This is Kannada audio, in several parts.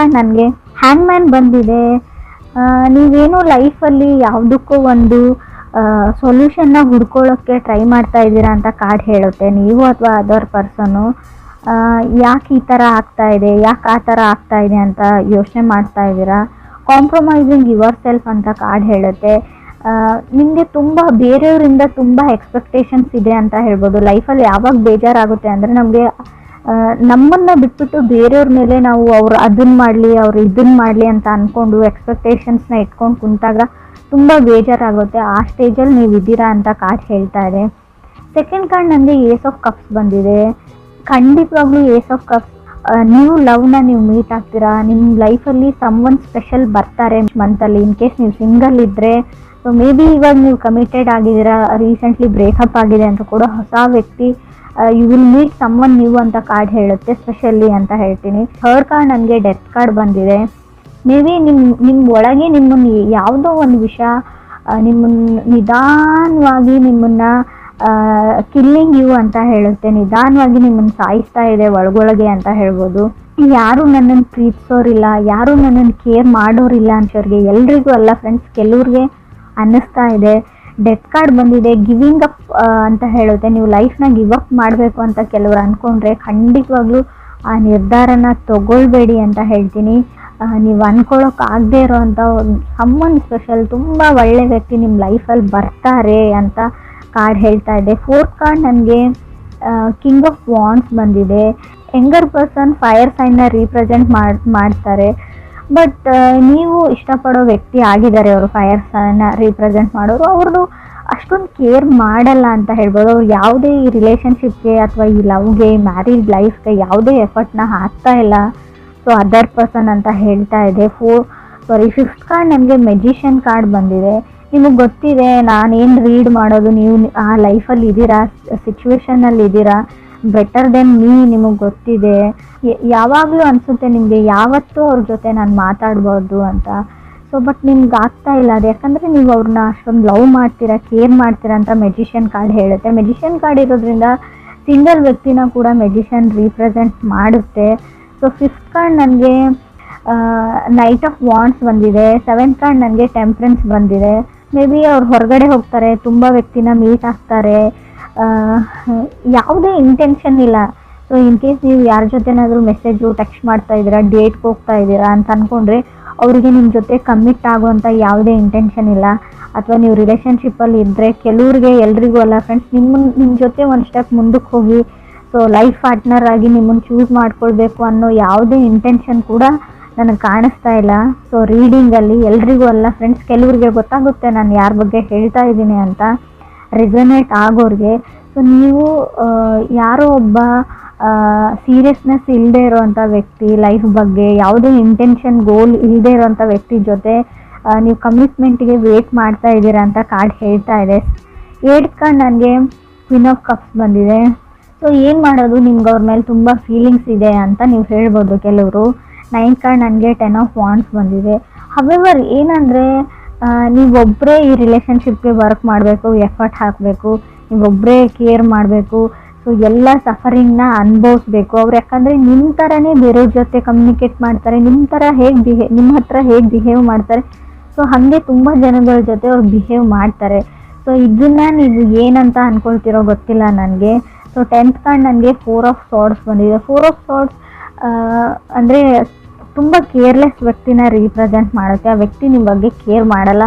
ಕಾರ್ಡ್ ನನಗೆ ಹ್ಯಾಂಗ್ಮ್ಯಾನ್ ಬಂದಿದೆ. ನೀವೇನು ಲೈಫಲ್ಲಿ ಯಾವುದಕ್ಕೂ ಒಂದು ಸೊಲ್ಯೂಷನ್ನ ಹುಡ್ಕೊಳ್ಳೋಕ್ಕೆ ಟ್ರೈ ಮಾಡ್ತಾ ಇದ್ದೀರಾ ಅಂತ ಕಾರ್ಡ್ ಹೇಳುತ್ತೆ. ನೀವು ಅಥವಾ ಅದರ್ ಪರ್ಸನ್ನು ಯಾಕೆ ಈ ಥರ ಆಗ್ತಾ ಇದೆ, ಯಾಕೆ ಆ ಥರ ಆಗ್ತಾ ಇದೆ ಅಂತ ಯೋಚನೆ ಮಾಡ್ತಾ ಇದ್ದೀರಾ. ಕಾಂಪ್ರಮೈಸಿಂಗ್ ಯುವರ್ ಸೆಲ್ಫ್ ಅಂತ ಕಾರ್ಡ್ ಹೇಳುತ್ತೆ. ನಿಮಗೆ ತುಂಬ ಬೇರೆಯವರಿಂದ ತುಂಬ ಎಕ್ಸ್ಪೆಕ್ಟೇಷನ್ಸ್ ಇದೆ ಅಂತ ಹೇಳ್ಬೋದು. ಲೈಫಲ್ಲಿ ಯಾವಾಗ ಬೇಜಾರಾಗುತ್ತೆ ಅಂದರೆ ನಮಗೆ ನಮ್ಮನ್ನು ಬಿಟ್ಬಿಟ್ಟು ಬೇರೆಯವ್ರ ಮೇಲೆ ನಾವು ಅವ್ರು ಅದನ್ನು ಮಾಡಲಿ ಅವ್ರು ಇದನ್ನು ಮಾಡಲಿ ಅಂತ ಅಂದ್ಕೊಂಡು ಎಕ್ಸ್ಪೆಕ್ಟೇಷನ್ಸ್ನ ಇಟ್ಕೊಂಡು ಕುಂತಾಗ ತುಂಬ ಬೇಜಾರಾಗುತ್ತೆ. ಆ ಸ್ಟೇಜಲ್ಲಿ ನೀವು ಇದ್ದೀರಾ ಅಂತ ಕಾರ್ಡ್ ಹೇಳ್ತಾ ಇದೆ. ಸೆಕೆಂಡ್ ಕಾರ್ಡ್ ನನಗೆ ಏಸ್ ಆಫ್ ಕಪ್ಸ್ ಬಂದಿದೆ. ಖಂಡಿತವಾಗ್ಲೂ ಏಸ್ ಆಫ್ ಕಪ್ಸ್ ನೀವು ಲವ್ನ ನೀವು ಮೀಟ್ ಆಗ್ತೀರಾ. ನಿಮ್ಮ ಲೈಫಲ್ಲಿ ಸಮ್ವನ್ ಸ್ಪೆಷಲ್ ಬರ್ತಾರೆ ಮಂತಲ್ಲಿ. ಇನ್ ಕೇಸ್ ನೀವು ಸಿಂಗಲ್ ಇದ್ದರೆ, ಸೊ ಮೇ ಬಿ ಇವಾಗ ನೀವು ಕಮಿಟೆಡ್ ಆಗಿದ್ದೀರಾ, ರೀಸೆಂಟ್ಲಿ ಬ್ರೇಕಪ್ ಆಗಿದೆ ಅಂತ ಕೂಡ ಹೊಸ ವ್ಯಕ್ತಿ you will meet someone new ಅಂತ ಕಾರ್ಡ್ ಹೇಳುತ್ತೆ, ಸ್ಪೆಷಲಿ ಅಂತ ಹೇಳ್ತೀನಿ. ಥರ್ಡ್ ಕಾರ್ಡ್ ನನಗೆ ಡೆತ್ ಕಾರ್ಡ್ ಬಂದಿದೆ. ಮೇ ಬಿ ನಿಮ್ಮ ಒಳಗೆ ನಿಮ್ಮನ್ನು ಯಾವುದೋ ಒಂದು ವಿಷಯ ನಿಮ್ಮನ್ನು ನಿಧಾನವಾಗಿ ನಿಮ್ಮನ್ನು ಕಿಲ್ಲಿಂಗ್ ಯು ಅಂತ ಹೇಳುತ್ತೆ. ನಿಧಾನವಾಗಿ ನಿಮ್ಮನ್ನು ಸಾಯಿಸ್ತಾ ಇದೆ ಒಳಗೊಳಗೆ ಅಂತ ಹೇಳ್ಬೋದು. ಯಾರು ನನ್ನನ್ನು ಪ್ರೀತಿಸೋರಿಲ್ಲ, ಯಾರು ನನ್ನನ್ನು ಕೇರ್ ಮಾಡೋರಿಲ್ಲ ಅಂತವ್ರಿಗೆ ಎಲ್ರಿಗೂ ಅಲ್ಲ ಫ್ರೆಂಡ್ಸ್, ಕೆಲವ್ರಿಗೆ ಅನ್ನಿಸ್ತಾ ಇದೆ. ಡೆತ್ ಕಾರ್ಡ್ ಬಂದಿದೆ. ಗಿವಿಂಗ್ ಅಪ್ ಅಂತ ಹೇಳುತ್ತೆ. ನೀವು ಲೈಫ್ನ ಗಿವ್ ಅಪ್ ಮಾಡಬೇಕು ಅಂತ ಕೆಲವರು ಅಂದ್ಕೊಂಡ್ರೆ ಖಂಡಿತವಾಗ್ಲೂ ಆ ನಿರ್ಧಾರನ ತಗೊಳ್ಬೇಡಿ ಅಂತ ಹೇಳ್ತೀನಿ. ನೀವು ಅಂದ್ಕೊಳ್ಳೋಕ್ಕಾಗದೇ ಇರೋವಂಥ ಸಮ್ಮನ್ ಸ್ಪೆಷಲ್ ತುಂಬ ಒಳ್ಳೆ ವ್ಯಕ್ತಿ ನಿಮ್ಮ ಲೈಫಲ್ಲಿ ಬರ್ತಾರೆ ಅಂತ ಕಾರ್ಡ್ ಹೇಳ್ತಾ ಇದೆ. ಫೋರ್ತ್ ಕಾರ್ಡ್ ನನಗೆ ಕಿಂಗ್ ಆಫ್ ವಾಂಡ್ಸ್ ಬಂದಿದೆ. ಯಂಗರ್ ಪರ್ಸನ್ ಫೈರ್ ಸೈನ್ನ ರೀಪ್ರೆಸೆಂಟ್ ಮಾಡ್ತಾರೆ. ಬಟ್ ನೀವು ಇಷ್ಟಪಡೋ ವ್ಯಕ್ತಿ ಆಗಿದ್ದಾರೆ ಅವರು ಫೈರ್ ಸೈನ್ನ ರೀಪ್ರೆಸೆಂಟ್ ಮಾಡೋರು. ಅವ್ರದ್ದು ಅಷ್ಟೊಂದು ಕೇರ್ ಮಾಡಲ್ಲ ಅಂತ ಹೇಳ್ಬೋದು. ಅವ್ರು ಯಾವುದೇ ಈ ರಿಲೇಷನ್ಶಿಪ್ಗೆ ಅಥವಾ ಈ ಲವ್ಗೆ ಮ್ಯಾರಿಡ್ ಲೈಫ್ಗೆ ಯಾವುದೇ ಎಫರ್ಟ್ನ ಹಾಕ್ತಾ ಇಲ್ಲ. ಸೊ ಅದರ್ ಪರ್ಸನ್ ಅಂತ ಹೇಳ್ತಾ ಇದೆ. ಫಿಫ್ತ್ ಕಾರ್ಡ್ ನನಗೆ ಮೆಜಿಷಿಯನ್ ಕಾರ್ಡ್ ಬಂದಿದೆ. ನಿಮಗೆ ಗೊತ್ತಿದೆ ನಾನೇನು ರೀಡ್ ಮಾಡೋದು, ನೀವು ಆ ಲೈಫಲ್ಲಿ ಇದ್ದೀರಾ, ಸಿಚುವೇಶನಲ್ಲಿ ಇದ್ದೀರಾ, ಬೆಟರ್ ದೆನ್ ಮೀ ನಿಮಗೆ ಗೊತ್ತಿದೆ. ಯಾವಾಗಲೂ ಅನಿಸುತ್ತೆ ನಿಮಗೆ ಯಾವತ್ತೂ ಅವ್ರ ಜೊತೆ ನಾನು ಮಾತಾಡ್ಬೋದು ಅಂತ. ಸೊ ಬಟ್ ನಿಮ್ಗೆ ಆಗ್ತಾ ಇಲ್ಲ ಅದು, ಯಾಕಂದರೆ ನೀವು ಅವ್ರನ್ನ ಅಷ್ಟೊಂದು ಲವ್ ಮಾಡ್ತೀರಾ, ಕೇರ್ ಮಾಡ್ತೀರಾ ಅಂತ ಮೆಜಿಷಿಯನ್ ಕಾರ್ಡ್ ಹೇಳುತ್ತೆ. ಮೆಜಿಷಿಯನ್ ಕಾರ್ಡ್ ಇರೋದ್ರಿಂದ ಸಿಂಗಲ್ ವ್ಯಕ್ತಿನ ಕೂಡ ಮೆಜಿಷಿಯನ್ ರೀಪ್ರೆಸೆಂಟ್ ಮಾಡುತ್ತೆ. ಸೊ ಫಿಫ್ತ್ ಕಾರ್ಡ್ ನನಗೆ ನೈಟ್ ಆಫ್ ವಾಂಡ್ಸ್ ಬಂದಿದೆ. ಸೆವೆಂತ್ ಕಾರ್ಡ್ ನನಗೆ ಟೆಂಪ್ರೆನ್ಸ್ ಬಂದಿದೆ. ಮೇ ಬಿ ಅವ್ರು ಹೊರಗಡೆ ಹೋಗ್ತಾರೆ, ತುಂಬ ವ್ಯಕ್ತಿನ ಮೀಟ್ ಆಗ್ತಾರೆ, ಯಾವುದೇ ಇಂಟೆನ್ಷನ್ ಇಲ್ಲ. ಸೊ ಇನ್ ಕೇಸ್ ನೀವು ಯಾರ ಜೊತೆನಾದರೂ ಮೆಸೇಜು ಟೆಕ್ಸ್ಟ್ ಮಾಡ್ತಾ ಇದ್ದೀರಾ, ಡೇಟ್ಗೆ ಹೋಗ್ತಾ ಇದ್ದೀರಾ ಅಂತ ಅಂದ್ಕೊಂಡ್ರೆ ಅವರಿಗೆ ನಿಮ್ಮ ಜೊತೆ ಕಮಿಟ್ ಆಗುವಂಥ ಯಾವುದೇ ಇಂಟೆನ್ಷನ್ ಇಲ್ಲ. ಅಥವಾ ನೀವು ರಿಲೇಷನ್ಶಿಪ್ಪಲ್ಲಿ ಇದ್ದರೆ ಕೆಲವ್ರಿಗೆ ಎಲ್ರಿಗೂ ಅಲ್ಲ ಫ್ರೆಂಡ್ಸ್, ನಿಮ್ಮ ಜೊತೆ ಒಂದು ಸ್ಟೆಪ್ ಮುಂದಕ್ಕೆ ಹೋಗಿ ಸೊ ಲೈಫ್ ಪಾರ್ಟ್ನರ್ ಆಗಿ ನಿಮ್ಮನ್ನು ಚೂಸ್ ಮಾಡ್ಕೊಳ್ಬೇಕು ಅನ್ನೋ ಯಾವುದೇ ಇಂಟೆನ್ಷನ್ ಕೂಡ ನನಗೆ ಕಾಣಿಸ್ತಾ ಇಲ್ಲ. ಸೊ ರೀಡಿಂಗಲ್ಲಿ ಎಲ್ರಿಗೂ ಅಲ್ಲ ಫ್ರೆಂಡ್ಸ್, ಕೆಲವ್ರಿಗೆ ಗೊತ್ತಾಗುತ್ತೆ ನಾನು ಯಾರ ಬಗ್ಗೆ ಹೇಳ್ತಾ ಇದ್ದೀನಿ ಅಂತ, ರೆಸೊನೇಟ್ ಆಗೋರಿಗೆ. ಸೊ ನೀವು ಯಾರೋ ಒಬ್ಬ ಸೀರಿಯಸ್ನೆಸ್ ಇಲ್ಲದೆ ಇರೋವಂಥ ವ್ಯಕ್ತಿ, ಲೈಫ್ ಬಗ್ಗೆ ಯಾವುದೇ ಇಂಟೆನ್ಷನ್ ಗೋಲ್ ಇಲ್ಲದೆ ಇರೋವಂಥ ವ್ಯಕ್ತಿ ಜೊತೆ ನೀವು ಕಮಿಟ್ಮೆಂಟ್ಗೆ ವೇಟ್ ಮಾಡ್ತಾ ಇದ್ದೀರಾ ಅಂತ ಕಾರ್ಡ್ ಹೇಳ್ತಾ ಇದೆ. 8th ಕಾರ್ಡ್ ನನಗೆ ಕ್ವೀನ್ ಆಫ್ ಕಪ್ಸ್ ಬಂದಿದೆ. ಸೊ ಏನು ಮಾಡೋದು, ನಿಮ್ಗೆ ಅವ್ರ ಮೇಲೆ ತುಂಬ ಫೀಲಿಂಗ್ಸ್ ಇದೆ ಅಂತ ನೀವು ಹೇಳ್ಬೋದು ಕೆಲವರು. 9th ಕಾರ್ಡ್ ನನಗೆ 10 ಆಫ್ ವಾಂಡ್ಸ್ ಬಂದಿದೆ. ಹವೆವರ್ ಏನಂದರೆ ನೀವೊಬ್ಬರೇ ಈ ರಿಲೇಷನ್ಶಿಪ್ಗೆ ವರ್ಕ್ ಮಾಡಬೇಕು, ಎಫರ್ಟ್ ಹಾಕಬೇಕು, ನೀವೊಬ್ಬರೇ ಕೇರ್ ಮಾಡಬೇಕು. ಸೊ ಎಲ್ಲ ಸಫರಿಂಗ್ನ ಅನುಭವಿಸ್ಬೇಕು ಅವ್ರು. ಯಾಕಂದರೆ ನಿಮ್ಮ ಥರನೇ ಬೇರೆಯವ್ರ ಜೊತೆ ಕಮ್ಯುನಿಕೇಟ್ ಮಾಡ್ತಾರೆ, ನಿಮ್ಮ ಹತ್ರ ಹೇಗೆ ಬಿಹೇವ್ ಮಾಡ್ತಾರೆ, ಸೊ ಹಾಗೆ ತುಂಬ ಜನಗಳ ಜೊತೆ ಅವ್ರು ಬಿಹೇವ್ ಮಾಡ್ತಾರೆ. ಸೊ ಇದನ್ನು ನೀವು ಏನಂತ ಅಂದ್ಕೊಳ್ತಿರೋ ಗೊತ್ತಿಲ್ಲ ನನಗೆ. ಸೊ 10th ಕಾರ್ಡ್ ನನಗೆ 4 ಆಫ್ ಸಾರ್ಡ್ಸ್ ಬಂದಿದೆ. 4 ಆಫ್ ಸಾರ್ಡ್ಸ್ ಅಂದರೆ ತುಂಬ ಕೇರ್ಲೆಸ್ ವ್ಯಕ್ತಿನ ರೀಪ್ರೆಸೆಂಟ್ ಮಾಡುತ್ತೆ. ಆ ವ್ಯಕ್ತಿ ನಿಮ್ಮ ಬಗ್ಗೆ ಕೇರ್ ಮಾಡಲ್ಲ.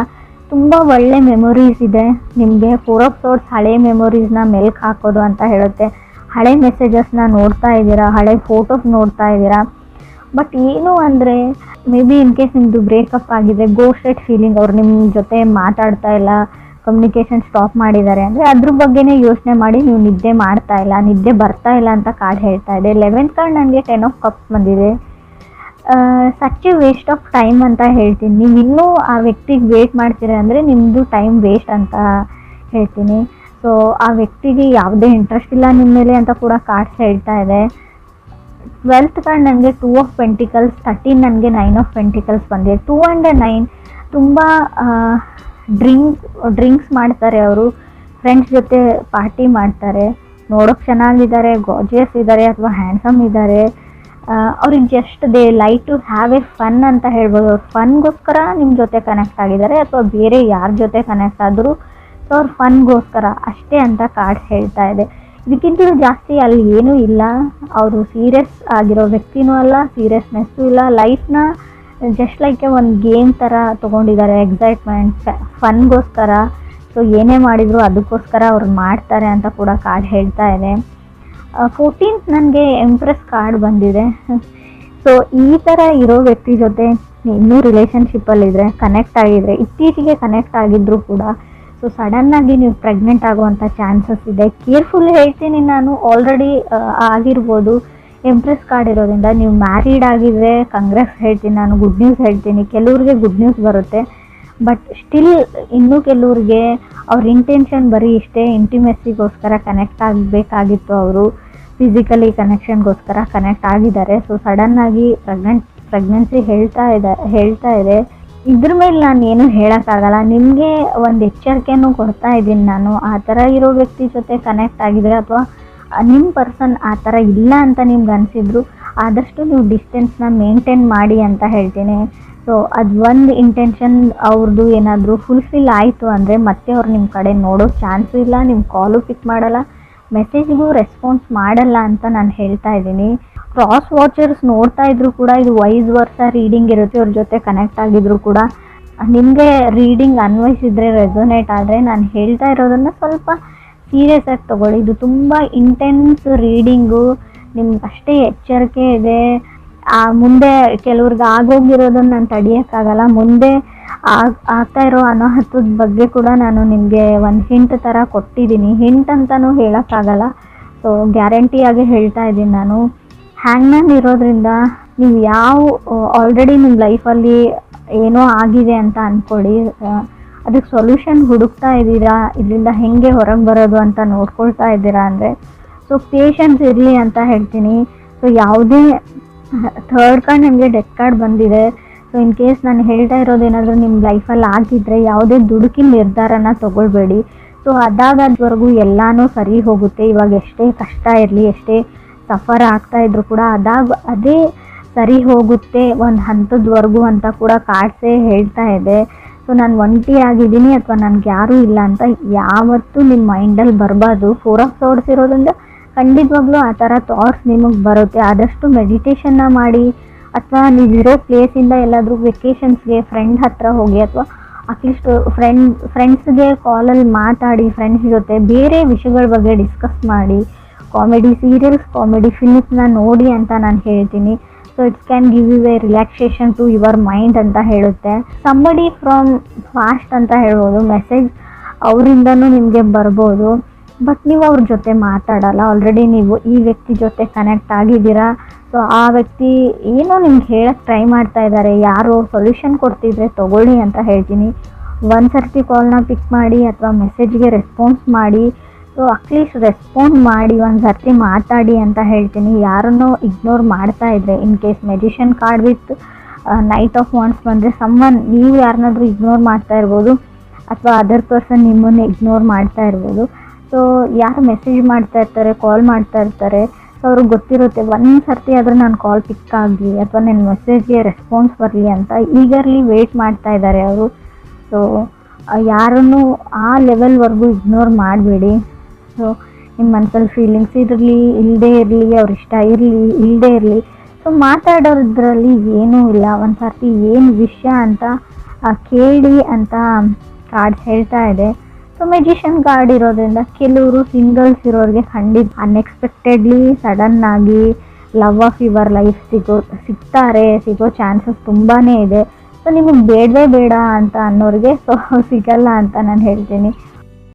ತುಂಬ ಒಳ್ಳೆ ಮೆಮೊರೀಸ್ ಇದೆ ನಿಮಗೆ. 4 ಆಫ್ ಸಾರ್ಡ್ಸ್ ಹಳೆ ಮೆಮೊರೀಸ್ನ ಮೆಲ್ಕ್ ಹಾಕೋದು ಅಂತ ಹೇಳುತ್ತೆ. ಹಳೆ ಮೆಸೇಜಸ್ನ ನೋಡ್ತಾ ಇದ್ದೀರಾ, ಹಳೆ ಫೋಟೋಸ್ ನೋಡ್ತಾ ಇದ್ದೀರಾ. ಬಟ್ ಏನು ಅಂದರೆ ಮೇ ಬಿ ಇನ್ ಕೇಸ್ ನಿಮ್ಮದು ಬ್ರೇಕಪ್ ಆಗಿದೆ, ಗೋಸ್ಟೆಡ್ ಫೀಲಿಂಗ್, ಅವ್ರು ನಿಮ್ಮ ಜೊತೆ ಮಾತಾಡ್ತಾ ಇಲ್ಲ, ಕಮ್ಯುನಿಕೇಷನ್ ಸ್ಟಾಪ್ ಮಾಡಿದ್ದಾರೆ ಅಂದರೆ ಅದ್ರ ಬಗ್ಗೆನೇ ಯೋಚನೆ ಮಾಡಿ ನೀವು ನಿದ್ದೆ ಮಾಡ್ತಾ ಇಲ್ಲ, ನಿದ್ದೆ ಬರ್ತಾ ಇಲ್ಲ ಅಂತ ಕಾರ್ಡ್ ಹೇಳ್ತಾ ಇದೆ. 11th ಕಾರ್ಡ್ ನನಗೆ 10 ಆಫ್ ಕಪ್ಸ್ ಬಂದಿದೆ. Such A waste of time ಅಂತ ಹೇಳ್ತೀನಿ. ನೀವು ಇನ್ನೂ ಆ ವ್ಯಕ್ತಿಗೆ ವೇಟ್ ಮಾಡ್ತೀರಾ ಅಂದರೆ ನಿಮ್ಮದು ಟೈಮ್ ವೇಸ್ಟ್ ಅಂತ ಹೇಳ್ತೀನಿ. ಸೊ ಆ ವ್ಯಕ್ತಿಗೆ ಯಾವುದೇ ಇಂಟ್ರೆಸ್ಟ್ ಇಲ್ಲ ನಿಮ್ಮ ಮೇಲೆ ಅಂತ ಕೂಡ ಕಾರ್ಡ್ಸ್ ಹೇಳ್ತಾ ಇದೆ. 12th ಕಾರ್ಡ್ ನನಗೆ 2 ಆಫ್ ಪೆಂಟಿಕಲ್ಸ್, 13 ನನಗೆ 9 ಆಫ್ ಪೆಂಟಿಕಲ್ಸ್ ಬಂದಿದೆ. 2 and 9 ತುಂಬ ಡ್ರಿಂಕ್ಸ್ ಮಾಡ್ತಾರೆ ಅವರು, ಫ್ರೆಂಡ್ಸ್ ಜೊತೆ ಪಾರ್ಟಿ ಮಾಡ್ತಾರೆ, ನೋಡೋಕ್ಕೆ ಚೆನ್ನಾಗಿದ್ದಾರೆ, ಗಾರ್ಜಿಯಸ್ ಇದ್ದಾರೆ ಅಥವಾ ಹ್ಯಾಂಡ್ಸಮ್ ಇದ್ದಾರೆ, ಅವ್ರಿಗೆ just they like to have a fun ಅಂತ ಹೇಳ್ಬೋದು. ಅವ್ರು ಫನ್ಗೋಸ್ಕರ ನಿಮ್ಮ ಜೊತೆ ಕನೆಕ್ಟ್ ಆಗಿದ್ದಾರೆ, ಅಥವಾ ಬೇರೆ ಯಾರ ಜೊತೆ ಕನೆಕ್ಟ್ ಆದರೂ ಸೊ ಅವ್ರು ಫನ್ಗೋಸ್ಕರ ಅಷ್ಟೇ ಅಂತ ಕಾರ್ಡ್ಸ್ ಹೇಳ್ತಾ ಇದೆ. ಇದಕ್ಕಿಂತಲೂ ಜಾಸ್ತಿ ಅಲ್ಲಿ ಏನೂ ಇಲ್ಲ. ಅವರು ಸೀರಿಯಸ್ ಆಗಿರೋ ವ್ಯಕ್ತಿನೂ ಅಲ್ಲ, ಸೀರಿಯಸ್ನೆಸ್ಸು ಇಲ್ಲ. ಲೈಫ್ನ ಜಸ್ಟ್ ಲೈಕ್ ಒಂದು ಗೇಮ್ ಥರ ತೊಗೊಂಡಿದ್ದಾರೆ, ಎಕ್ಸೈಟ್ಮೆಂಟ್ ಫನ್ಗೋಸ್ಕರ. ಸೊ ಏನೇ ಮಾಡಿದರೂ ಅದಕ್ಕೋಸ್ಕರ ಅವ್ರು ಮಾಡ್ತಾರೆ ಅಂತ ಕೂಡ ಕಾರ್ಡ್ ಹೇಳ್ತಾ ಇದೆ. 14th ನನಗೆ ಎಂಪ್ರೆಸ್ ಕಾರ್ಡ್ ಬಂದಿದೆ. ಸೊ ಈ ಥರ ಇರೋ ವ್ಯಕ್ತಿ ಜೊತೆ ಇನ್ನೂ ರಿಲೇಷನ್ಶಿಪ್ಪಲ್ಲಿದ್ದರೆ, ಕನೆಕ್ಟ್ ಆಗಿದ್ರೆ, ಇತ್ತೀಚೆಗೆ ಕನೆಕ್ಟ್ ಆಗಿದ್ದರೂ ಕೂಡ ಸೊ ಸಡನ್ನಾಗಿ ನೀವು ಪ್ರೆಗ್ನೆಂಟ್ ಆಗುವಂಥ ಚಾನ್ಸಸ್ ಇದೆ. ಕೇರ್ಫುಲ್ ಹೇಳ್ತೀನಿ ನಾನು, ಆಲ್ರೆಡಿ ಆಗಿರ್ಬೋದು. ಎಂಪ್ರೆಸ್ ಕಾರ್ಡ್ ಇರೋದ್ರಿಂದ ನೀವು ಮ್ಯಾರಿಡ್ ಆಗಿದ್ರೆ ಕಂಗ್ರೆಸ್ ಹೇಳ್ತೀನಿ ನಾನು, ಗುಡ್ ನ್ಯೂಸ್ ಹೇಳ್ತೀನಿ. ಕೆಲವ್ರಿಗೆ ಗುಡ್ ನ್ಯೂಸ್ ಬರುತ್ತೆ, ಬಟ್ ಸ್ಟಿಲ್ ಇನ್ನೂ ಕೆಲವ್ರಿಗೆ ಅವ್ರ ಇಂಟೆನ್ಷನ್ ಬರೀ ಇಷ್ಟೇ, ಇಂಟಿಮೆಸಿಗೋಸ್ಕರ ಕನೆಕ್ಟ್ ಆಗಬೇಕಾಗಿತ್ತು. ಅವರು ಫಿಸಿಕಲಿ ಕನೆಕ್ಷನ್ಗೋಸ್ಕರ ಕನೆಕ್ಟ್ ಆಗಿದ್ದಾರೆ. ಸೊ ಸಡನ್ನಾಗಿ ಪ್ರೆಗ್ನೆನ್ಸಿ ಹೇಳ್ತಾ ಇದೆ. ಇದ್ರ ಮೇಲೆ ನಾನು ಏನು ಹೇಳೋಕ್ಕಾಗಲ್ಲ. ನಿಮಗೆ ಒಂದು ಎಚ್ಚರಿಕೆನೂ ಕೊಡ್ತಾ ಇದ್ದೀನಿ ನಾನು. ಆ ಥರ ಇರೋ ವ್ಯಕ್ತಿ ಜೊತೆ ಕನೆಕ್ಟ್ ಆಗಿದ್ರೆ, ಅಥವಾ ನಿಮ್ಮ ಪರ್ಸನ್ ಆ ಥರ ಇಲ್ಲ ಅಂತ ನಿಮ್ಗೆ ಅನಿಸಿದ್ರು, ಆದಷ್ಟು ನೀವು ಡಿಸ್ಟೆನ್ಸ್ನ ಮೇಂಟೈನ್ ಮಾಡಿ ಅಂತ ಹೇಳ್ತೀನಿ. ಸೊ ಅದು ಒಂದು ಇಂಟೆನ್ಷನ್ ಅವ್ರದ್ದು ಏನಾದರೂ ಫುಲ್ಫಿಲ್ ಆಯಿತು ಅಂದರೆ ಮತ್ತೆ ಅವ್ರು ನಿಮ್ಮ ಕಡೆ ನೋಡೋ ಚಾನ್ಸು ಇಲ್ಲ, ನಿಮ್ಮ ಕಾಲು ಪಿಕ್ ಮಾಡಲ್ಲ, ಮೆಸೇಜ್ಗೂ ರೆಸ್ಪಾನ್ಸ್ ಮಾಡಲ್ಲ ಅಂತ ನಾನು ಹೇಳ್ತಾ ಇದ್ದೀನಿ. ಕ್ರಾಸ್ ವಾಚರ್ಸ್ ನೋಡ್ತಾ ಇದ್ರು ಕೂಡ ಇದು ವೈಸ್ ವರ್ಸ ರೀಡಿಂಗ್ ಇರುತ್ತೆ. ಅವ್ರ ಜೊತೆ ಕನೆಕ್ಟ್ ಆಗಿದ್ರು ಕೂಡ ನಿಮಗೆ ರೀಡಿಂಗ್ ಅನ್ವಯಿಸಿದ್ರೆ, ರೆಸೊನೇಟ್ ಆದರೆ, ನಾನು ಹೇಳ್ತಾ ಇರೋದನ್ನು ಸ್ವಲ್ಪ ಸೀರಿಯಸ್ ಆಗಿ ತೊಗೊಳ್ಳಿ. ಇದು ತುಂಬ ಇಂಟೆನ್ಸ್ ರೀಡಿಂಗು, ನಿಮ್ಗೆ ಅಷ್ಟೇ ಎಚ್ಚರಿಕೆ ಇದೆ. ಮುಂದೆ ಕೆಲವ್ರಿಗೆ ಆಗೋಗಿರೋದನ್ನು ನಾನು ತಡೆಯೋಕ್ಕಾಗಲ್ಲ. ಮುಂದೆ ಆಗ್ತಾ ಇರೋ ಅನಾಹುತದ ಬಗ್ಗೆ ಕೂಡ ನಾನು ನಿಮಗೆ ಒಂದು ಹಿಂಟ್ ಥರ ಕೊಟ್ಟಿದ್ದೀನಿ. ಹಿಂಟ್ ಅಂತಲೂ ಹೇಳೋಕ್ಕಾಗಲ್ಲ, ಸೊ ಗ್ಯಾರಂಟಿಯಾಗಿ ಹೇಳ್ತಾ ಇದ್ದೀನಿ ನಾನು. ಹ್ಯಾಂಗ್ಮ್ಯಾನ್ ಇರೋದ್ರಿಂದ ನೀವು ಆಲ್ರೆಡಿ ನಿಮ್ಮ ಲೈಫಲ್ಲಿ ಏನೋ ಆಗಿದೆ ಅಂತ ಅಂದ್ಕೊಳ್ಳಿ, ಅದಕ್ಕೆ ಸೊಲ್ಯೂಷನ್ ಹುಡುಕ್ತಾ ಇದ್ದೀರಾ, ಇದರಿಂದ ಹೇಗೆ ಹೊರಗೆ ಬರೋದು ಅಂತ ನೋಡ್ಕೊಳ್ತಾ ಇದ್ದೀರಾ ಅಂದರೆ ಸೊ ಪೇಷನ್ಸ್ ಇರಲಿ ಅಂತ ಹೇಳ್ತೀನಿ. ಸೊ ಯಾವುದೇ ಥರ್ಡ್ ಕಾರ್ಡ್ ನಿಮಗೆ ಡೆತ್ ಕಾರ್ಡ್ ಬಂದಿದೆ. ಸೊ ಇನ್ ಕೇಸ್ ನಾನು ಹೇಳ್ತಾ ಇರೋದೇನಾದರೂ ನಿಮ್ಮ ಲೈಫಲ್ಲಿ ಆಗಿದ್ದರೆ ಯಾವುದೇ ದುಡುಕಿನ ನಿರ್ಧಾರನ ತೊಗೊಳ್ಬೇಡಿ. ಸೊ ಅದಾಗದ್ವರೆಗೂ ಎಲ್ಲನೂ ಸರಿ ಹೋಗುತ್ತೆ. ಇವಾಗ ಎಷ್ಟೇ ಕಷ್ಟ ಇರಲಿ, ಎಷ್ಟೇ ಸಫರ್ ಆಗ್ತಾಯಿದ್ರು ಕೂಡ ಅದೇ ಸರಿ ಹೋಗುತ್ತೆ ಒಂದು ಹಂತದವರೆಗೂ ಅಂತ ಕೂಡ ಕಾರ್ಡ್ಸೇ ಹೇಳ್ತಾ ಇದೆ. ಸೊ ನಾನು ಒಂಟಿ ಆಗಿದ್ದೀನಿ ಅಥವಾ ನನಗೆ ಯಾರೂ ಇಲ್ಲ ಅಂತ ಯಾವತ್ತೂ ನಿಮ್ಮ ಮೈಂಡಲ್ಲಿ ಬರಬಾರ್ದು. 4 ಆಫ್ ಸೋರ್ಡ್ಸ್ ಇರೋದ್ರಿಂದ ಖಂಡಿತವಾಗ್ಲೂ ಆ ಥರ ಥಾಟ್ಸ್ ನಿಮಗೆ ಬರುತ್ತೆ. ಆದಷ್ಟು ಮೆಡಿಟೇಷನ್ನ ಮಾಡಿ, ಅಥವಾ ನೀವಿರೋ ಪ್ಲೇಸಿಂದ ಎಲ್ಲಾದರೂ ವೆಕೇಷನ್ಸ್ಗೆ ಫ್ರೆಂಡ್ ಹತ್ರ ಹೋಗಿ, ಅಥವಾ ಅಟ್ಲೀಸ್ಟ್ ಫ್ರೆಂಡ್ಸ್ಗೆ ಕಾಲಲ್ಲಿ ಮಾತಾಡಿ, ಫ್ರೆಂಡ್ಸ್ ಜೊತೆ ಬೇರೆ ವಿಷಯಗಳ ಬಗ್ಗೆ ಡಿಸ್ಕಸ್ ಮಾಡಿ, ಕಾಮಿಡಿ ಸೀರಿಯಲ್ಸ್, ಕಾಮಿಡಿ ಫಿಲ್ಮ್ಸ್ನ ನೋಡಿ ಅಂತ ನಾನು ಹೇಳ್ತೀನಿ. So it's can give you a relaxation to your mind ಅಂತ ಹೇಳುತ್ತೆ. ಸಂಬಡಿ ಫ್ರಮ್ ಫಾಸ್ಟ್ ಅಂತ ಹೇಳ್ಬೋದು, ಮೆಸೇಜ್ ಅವರಿಂದನೂ ನಿಮಗೆ ಬರ್ಬೋದು, ಬಟ್ ನೀವು ಅವ್ರ ಜೊತೆ ಮಾತಾಡಲ್ಲ. ಆಲ್ರೆಡಿ ನೀವು ಈ ವ್ಯಕ್ತಿ ಜೊತೆ ಕನೆಕ್ಟ್ ಆಗಿದ್ದೀರಾ. ಸೊ ಆ ವ್ಯಕ್ತಿ ಏನೋ ನಿಮ್ಗೆ ಹೇಳಕ್ಕೆ ಟ್ರೈ ಮಾಡ್ತಾ ಇದ್ದಾರೆ, ಯಾರೋ ಸೊಲ್ಯೂಷನ್ ಕೊಡ್ತಿದ್ರೆ ತೊಗೊಳ್ಳಿ ಅಂತ ಹೇಳ್ತೀನಿ. ಒಂದು ಸರ್ತಿ ಕಾಲ್ನ ಪಿಕ್ ಮಾಡಿ ಅಥವಾ ಮೆಸೇಜ್ಗೆ ರೆಸ್ಪಾನ್ಸ್ ಮಾಡಿ. ಸೊ ಅಟ್ಲೀಸ್ಟ್ ರೆಸ್ಪಾಂಡ್ ಮಾಡಿ, ಒಂದು ಸರ್ತಿ ಮಾತಾಡಿ ಅಂತ ಹೇಳ್ತೀನಿ. ಯಾರನ್ನೋ ಇಗ್ನೋರ್ ಮಾಡ್ತಾ ಇದ್ದರೆ, in case magician card with knight of wands ಬಂದರೆ ನೀವು ಯಾರನ್ನಾದ್ರೂ ಇಗ್ನೋರ್ ಮಾಡ್ತಾ ಇರ್ಬೋದು, ಅಥವಾ ಅದರ್ ಪರ್ಸನ್ ನಿಮ್ಮನ್ನು ಇಗ್ನೋರ್ ಮಾಡ್ತಾ ಇರ್ಬೋದು. ಸೊ ಯಾರು ಮೆಸೇಜ್ ಮಾಡ್ತಾ ಇರ್ತಾರೆ, ಕಾಲ್ ಮಾಡ್ತಾ ಇರ್ತಾರೆ, ಸೊ ಅವ್ರಿಗೆ ಗೊತ್ತಿರುತ್ತೆ ಒಂದು ಸರ್ತಿ ಆದರೂ ನಾನು ಕಾಲ್ ಪಿಕ್ ಆಗಲಿ ಅಥವಾ ನನ್ನ ಮೆಸೇಜ್ಗೆ ರೆಸ್ಪಾನ್ಸ್ ಬರಲಿ ಅಂತ ಈಗರ್ಲಿ ವೆಯ್ಟ್ ಮಾಡ್ತಾ ಇದ್ದಾರೆ ಅವರು. ಸೊ ಯಾರನ್ನು ಆ ಲೆವೆಲ್ವರೆಗೂ ಇಗ್ನೋರ್ ಮಾಡಬೇಡಿ. ಸೊ ನಿಮ್ಮ ಮನಸ್ಸಲ್ಲಿ ಫೀಲಿಂಗ್ಸ್ ಇರಲಿ, ಇಲ್ಲದೇ ಇರಲಿ, ಅವ್ರ ಇಷ್ಟ ಇರಲಿ, ಇಲ್ಲದೇ ಇರಲಿ, ಸೊ ಮಾತಾಡೋದ್ರಲ್ಲಿ ಏನೂ ಇಲ್ಲ. ಒಂದು ಸರ್ತಿ ಏನು ವಿಷಯ ಅಂತ ಕೇಳಿ ಅಂತ ಕಾರ್ಡ್ಸ್ ಹೇಳ್ತಾ ಇದೆ. ಸೊ ಮೆಜಿಷಿಯನ್ ಕಾರ್ಡ್ ಇರೋದ್ರಿಂದ ಕೆಲವರು ಸಿಂಗಲ್ಸ್ ಇರೋರಿಗೆ ಖಂಡಿತ ಅನ್ಎಕ್ಸ್ಪೆಕ್ಟೆಡ್ಲಿ ಸಡನ್ನಾಗಿ ಲವ್ ಆಫ್ ಯುವರ್ ಲೈಫ್ ಸಿಗೋ ಚಾನ್ಸಸ್ ತುಂಬಾ ಇದೆ. ಸೊ ನಿಮಗೆ ಬೇಡವೇ ಬೇಡ ಅಂತ ಅನ್ನೋರಿಗೆ ಸೊ ಸಿಗಲ್ಲ ಅಂತ ನಾನು ಹೇಳ್ತೀನಿ.